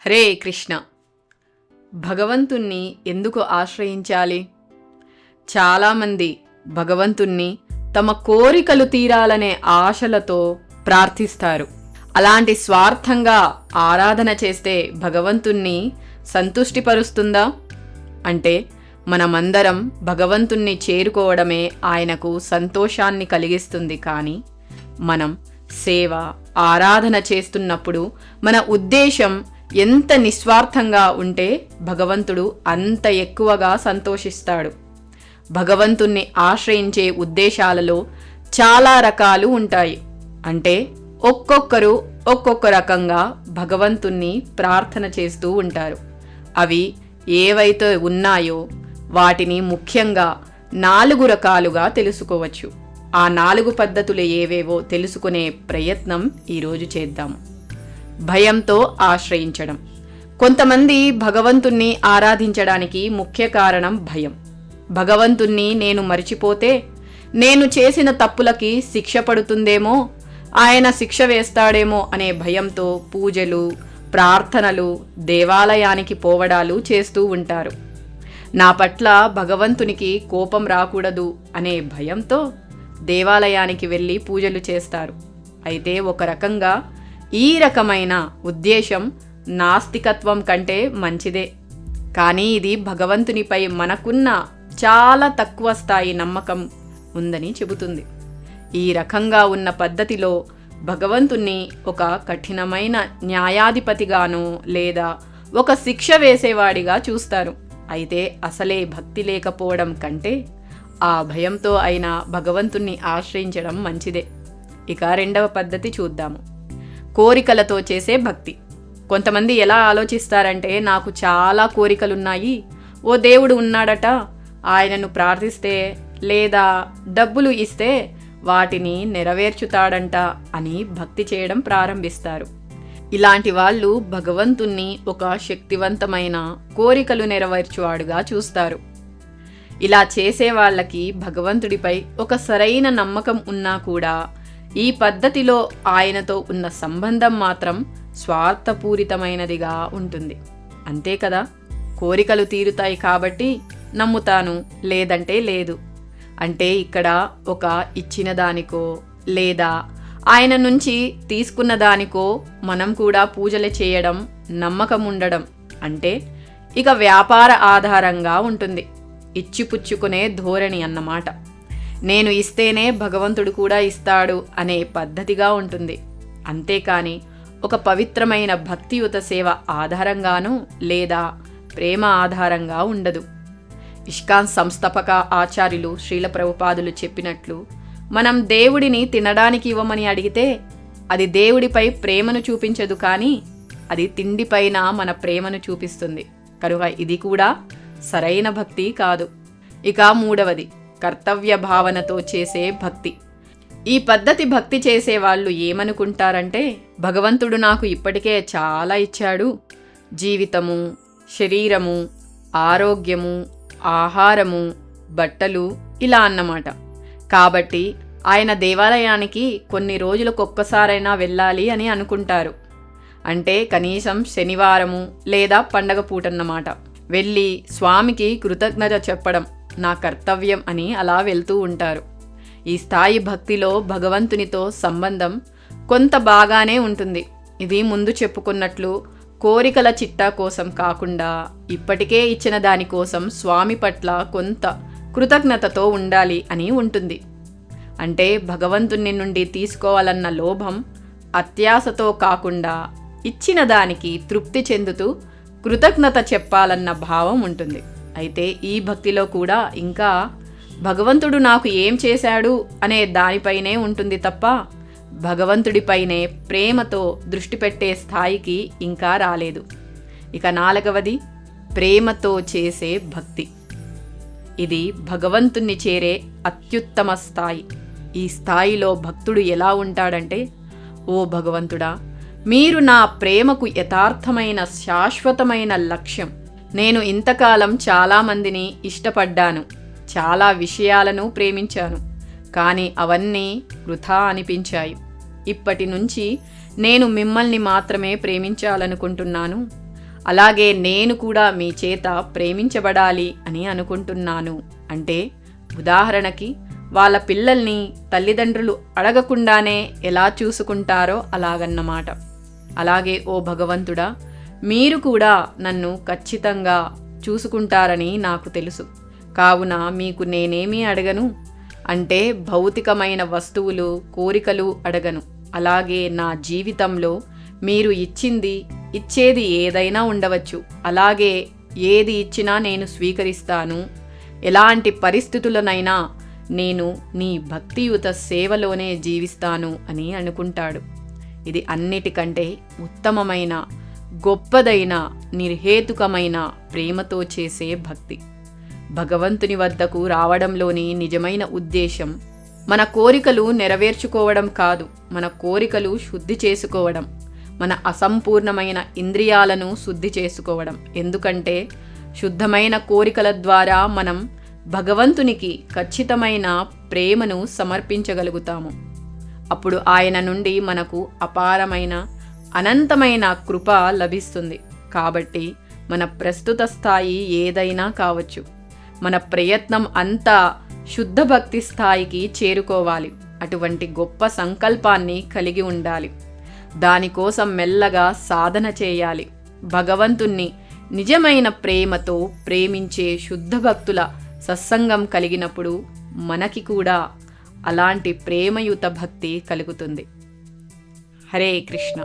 హరే కృష్ణ. భగవంతుణ్ణి ఎందుకు ఆశ్రయించాలి? చాలామంది భగవంతుణ్ణి తమ కోరికలు తీరాలనే ఆశలతో ప్రార్థిస్తారు. అలాంటి స్వార్థంగా ఆరాధన చేస్తే భగవంతుణ్ణి సంతుష్టిపరుస్తుందా? అంటే మనమందరం భగవంతుణ్ణి చేరుకోవడమే ఆయనకు సంతోషాన్ని కలిగిస్తుంది. కానీ మనం సేవ, ఆరాధన చేస్తున్నప్పుడు మన ఉద్దేశం ఎంత నిస్వార్థంగా ఉంటే భగవంతుడు అంత ఎక్కువగా సంతోషిస్తాడు. భగవంతుణ్ణి ఆశ్రయించే ఉద్దేశాలలో చాలా రకాలు ఉంటాయి. అంటే ఒక్కొక్కరు ఒక్కొక్క రకంగా భగవంతుణ్ణి ప్రార్థన చేస్తూ ఉంటారు. అవి ఏవైతే ఉన్నాయో వాటిని ముఖ్యంగా 4 రకాలుగా తెలుసుకోవచ్చు. ఆ 4 పద్ధతులు ఏవేవో తెలుసుకునే ప్రయత్నం ఈరోజు చేద్దాము. భయంతో ఆశ్రయించడం. కొంతమంది భగవంతుణ్ణి ఆరాధించడానికి ముఖ్య కారణం భయం. భగవంతుణ్ణి నేను మరిచిపోతే నేను చేసిన తప్పులకి శిక్ష పడుతుందేమో, ఆయన శిక్ష వేస్తాడేమో అనే భయంతో పూజలు, ప్రార్థనలు, దేవాలయానికి పోవడాలు చేస్తూ ఉంటారు. నా పట్ల భగవంతునికి కోపం రాకూడదు అనే భయంతో దేవాలయానికి వెళ్ళి పూజలు చేస్తారు. అయితే ఒక రకంగా ఈ రకమైన ఉద్దేశం నాస్తికత్వం కంటే మంచిదే. కానీ ఇది భగవంతునిపై మనకున్న చాలా తక్కువ స్థాయి నమ్మకం ఉందని చెబుతుంది. ఈ రకంగా ఉన్న పద్ధతిలో భగవంతుణ్ణి ఒక కఠినమైన న్యాయాధిపతిగానో లేదా ఒక శిక్ష వేసేవాడిగా చూస్తారు. అయితే అసలే భక్తి లేకపోవడం కంటే ఆ భయంతో అయినా భగవంతుణ్ణి ఆశ్రయించడం మంచిదే. ఇక 2వ పద్ధతి చూద్దాము. కోరికలతో చేసే భక్తి. కొంతమంది ఎలా ఆలోచిస్తారంటే, నాకు చాలా కోరికలున్నాయి, ఓ దేవుడు ఉన్నాడట, ఆయనను ప్రార్థిస్తే లేదా డబ్బులు ఇస్తే వాటిని నెరవేర్చుతాడంట అని భక్తి చేయడం ప్రారంభిస్తారు. ఇలాంటి వాళ్ళు భగవంతుణ్ణి ఒక శక్తివంతమైన కోరికలు నెరవేర్చువాడుగా చూస్తారు. ఇలా చేసే వాళ్ళకి భగవంతుడిపై ఒక సరైన నమ్మకం ఉన్నా కూడా ఈ పద్ధతిలో ఆయనతో ఉన్న సంబంధం మాత్రం స్వార్థపూరితమైనదిగా ఉంటుంది. అంతే కదా, కోరికలు తీరుతాయి కాబట్టి నమ్ముతాను, లేదంటే లేదు. అంటే ఇక్కడ ఒక ఇచ్చిన దానికో లేదా ఆయన నుంచి తీసుకున్న దానికో మనం కూడా పూజలు చేయడం, నమ్మకం ఉండడం అంటే ఇక వ్యాపార ఆధారంగా ఉంటుంది. ఇచ్చిపుచ్చుకునే ధోరణి అన్నమాట. నేను ఇస్తేనే భగవంతుడు కూడా ఇస్తాడు అనే పద్ధతిగా ఉంటుంది. అంతేకాని ఒక పవిత్రమైన భక్తియుత సేవ ఆధారంగానూ లేదా ప్రేమ ఆధారంగా ఉండదు. ఇస్కాన్ సంస్థాపక ఆచార్యులు శ్రీల ప్రభుపాదులు చెప్పినట్లు, మనం దేవుడిని తినడానికి ఇవ్వమని అడిగితే అది దేవుడిపై ప్రేమను చూపించదు, కానీ అది తిండిపైన మన ప్రేమను చూపిస్తుంది. కనుక ఇది కూడా సరైన భక్తి కాదు. ఇక 3వది కర్తవ్య భావనతో చేసే భక్తి. ఈ పద్ధతి భక్తి చేసేవాళ్ళు ఏమనుకుంటారంటే, భగవంతుడు నాకు ఇప్పటికే చాలా ఇచ్చాడు, జీవితము, శరీరము, ఆరోగ్యము, ఆహారము, బట్టలు, ఇలా అన్నమాట. కాబట్టి ఆయన దేవాలయానికి కొన్ని రోజులకొక్కసారైనా వెళ్ళాలి అని అనుకుంటారు. అంటే కనీసం శనివారము లేదా పండగ పూటన్నమాట. వెళ్ళి స్వామికి కృతజ్ఞత చెప్పడం నా కర్తవ్యం అని అలా వెళ్తూ ఉంటారు. ఈ స్థాయి భక్తిలో భగవంతునితో సంబంధం కొంత బాగానే ఉంటుంది. ఇది ముందు చెప్పుకున్నట్లు కోరికల చిట్టా కోసం కాకుండా ఇప్పటికే ఇచ్చిన దానికోసం స్వామి పట్ల కొంత కృతజ్ఞతతో ఉండాలి అని ఉంటుంది. అంటే భగవంతుని నుండి తీసుకోవాలన్న లోభం, అత్యాశతో కాకుండా ఇచ్చిన దానికి తృప్తి చెందుతూ కృతజ్ఞత చెప్పాలన్న భావం ఉంటుంది. అయితే ఈ భక్తిలో కూడా ఇంకా భగవంతుడు నాకు ఏం చేశాడు అనే దానిపైనే ఉంటుంది తప్ప భగవంతుడిపైనే ప్రేమతో దృష్టి పెట్టే స్థాయికి ఇంకా రాలేదు. ఇక 4వది ప్రేమతో చేసే భక్తి. ఇది భగవంతుణ్ణి చేరే అత్యుత్తమ స్థాయి. ఈ స్థాయిలో భక్తుడు ఎలా ఉంటాడంటే, ఓ భగవంతుడా, మీరు నా ప్రేమకు యథార్థమైన శాశ్వతమైన లక్ష్యం. నేను ఇంతకాలం చాలామందిని ఇష్టపడ్డాను, చాలా విషయాలను ప్రేమించాను, కానీ అవన్నీ వృథా అనిపించాయి. ఇప్పటి నుంచి నేను మిమ్మల్ని మాత్రమే ప్రేమించాలనుకుంటున్నాను. అలాగే నేను కూడా మీ చేత ప్రేమించబడాలి అని అనుకుంటున్నాను. అంటే ఉదాహరణకి వాళ్ళ పిల్లల్ని తల్లిదండ్రులు అడగకుండానే ఎలా చూసుకుంటారో అలాగన్నమాట. అలాగే ఓ భగవంతుడా, మీరు కూడా నన్ను ఖచ్చితంగా చూసుకుంటారని నాకు తెలుసు. కావున మీకు నేనేమీ అడగను, అంటే భౌతికమైన వస్తువులు, కోరికలు అడగను. అలాగే నా జీవితంలో మీరు ఇచ్చేది ఏదైనా ఉండవచ్చు. అలాగే ఏది ఇచ్చినా నేను స్వీకరిస్తాను. ఎలాంటి పరిస్థితులనైనా నేను నీ భక్తియుత సేవలోనే జీవిస్తాను అని అనుకుంటాడు. ఇది అన్నిటికంటే ఉత్తమమైన, గొప్పదైన, నిర్హేతుకమైన ప్రేమతో చేసే భక్తి. భగవంతుని వద్దకు రావడంలోని నిజమైన ఉద్దేశం మన కోరికలు నెరవేర్చుకోవడం కాదు, మన కోరికలు శుద్ధి చేసుకోవడం, మన అసంపూర్ణమైన ఇంద్రియాలను శుద్ధి చేసుకోవడం. ఎందుకంటే శుద్ధమైన కోరికల ద్వారా మనం భగవంతునికి ఖచ్చితమైన ప్రేమను సమర్పించగలుగుతాము. అప్పుడు ఆయన నుండి మనకు అపారమైన, అనంతమైన కృప లభిస్తుంది. కాబట్టి మన ప్రస్తుత స్థాయి ఏదైనా కావచ్చు, మన ప్రయత్నం అంతా శుద్ధ భక్తి స్థాయికి చేరుకోవాలి. అటువంటి గొప్ప సంకల్పాన్ని కలిగి ఉండాలి. దానికోసం మెల్లగా సాధన చేయాలి. భగవంతుణ్ణి నిజమైన ప్రేమతో ప్రేమించే శుద్ధ భక్తుల సత్సంగం కలిగినప్పుడు మనకి కూడా అలాంటి ప్రేమయుత భక్తి కలుగుతుంది. హరే కృష్ణ.